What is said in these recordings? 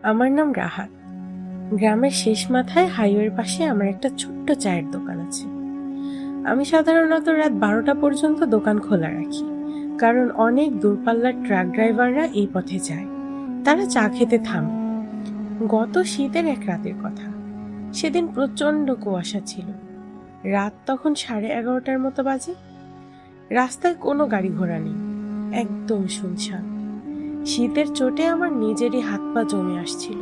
আমার নাম রাহাত। গ্রামের শেষ মাথায় হাইওয়ের পাশে আমার একটা ছোট্ট চায়ের দোকান আছে। আমি সাধারণত রাত 12টা পর্যন্ত দোকান খোলা রাখি, কারণ অনেক দূরপাল্লার ট্রাক ড্রাইভাররা এই পথে যায়। তারা চা খেতে থামে। গত শীতের এক রাতের কথা। সেদিন প্রচন্ড কুয়াশা ছিল। রাত তখন 11:30টার মতো বাজে। রাস্তায় কোনো গাড়ি ঘোড়া নেই, একদম শুনশান। শীতের চোটে আমার নিজেরই হাত পা জমে আসছিল।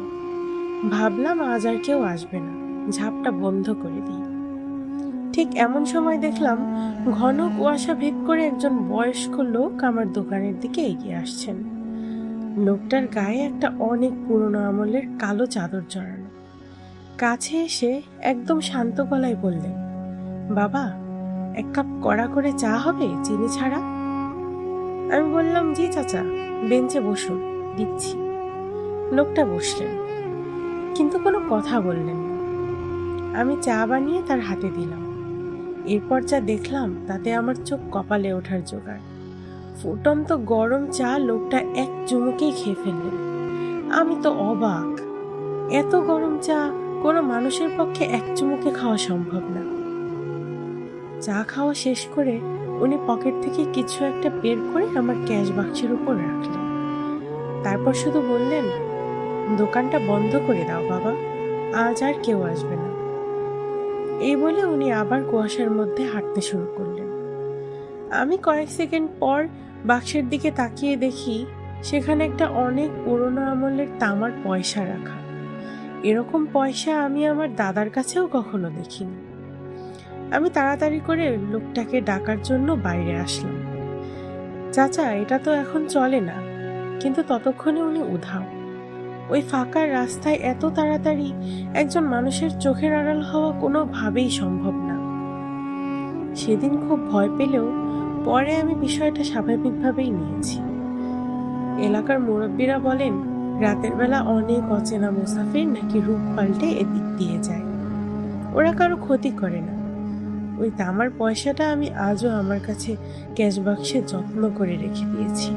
ভাবলাম আজ আর কেউ আসবে না, ঝাপটা বন্ধ করে দিই। ঠিক এমন সময় দেখলাম ঘন কুয়াশা ভেদ করে একজন বয়স্ক লোক আমার দোকানের দিকে এগিয়ে আসছেন। লোকটার গায়ে একটা অনেক পুরনো আমলের কালো চাদর জড়ানো। কাছে এসে একদম শান্ত গলায় বললেন, বাবা, এক কাপ কড়া করে চা হবে, চিনি ছাড়া? আমি বললাম, জি চাচা, বেঞ্চে বসুন, দিচ্ছি। লোকটা বসলেন, কিন্তু কোনো কথা বললেন না। আমি চা বানিয়ে তার হাতে দিলাম। এরপর যা দেখলাম তাতে আমার চোখ কপালে ওঠার জোগাড়। ফুটন্ত গরম চা লোকটা এক চুমুকেই খেয়ে ফেললেন। আমি তো অবাক। এত গরম চা কোনো মানুষের পক্ষে এক চুমুকে খাওয়া সম্ভব না। চা খাওয়া শেষ করে উনি পকেট থেকে কিছু একটা বের করে আমার ক্যাশ বাক্সের উপর রাখলেন। তারপর শুধু বললেন, দোকানটা বন্ধ করে দাও বাবা, আজ আর কেউ আসবে না। এই বলে উনি আবার কুয়াশার মধ্যে হাঁটতে শুরু করলেন। আমি কয়েক সেকেন্ড পর বাক্সের দিকে তাকিয়ে দেখি সেখানে একটা অনেক পুরনো আমলের তামার পয়সা রাখা। এরকম পয়সা আমি আমার দাদার কাছেও কখনো দেখিনি। আমি তাড়াতাড়ি করে লোকটাকে ডাকার জন্য বাইরে আসলাম। চাচা, এটা তো এখন চলে না। কিন্তু ততক্ষণে উনি উধাও। ওই ফাঁকা রাস্তায় এত তাড়াতাড়ি একজন মানুষের চোখের আড়াল হওয়া কোনোভাবেই সম্ভব না। সেদিন খুব ভয় পেলেও পরে আমি বিষয়টা স্বাভাবিকভাবেই নিয়েছি। এলাকার মুরব্বীরা বলেন, রাতের বেলা অনেক অচেনা মুসাফির নাকি রূপ পাল্টে এদিক দিয়ে যায়। ওরা কারো ক্ষতি করে না। ওই তামার পয়সাটা আমি আজও আমার কাছে ক্যাশ বাক্সে যত্ন করে রেখে দিয়েছি।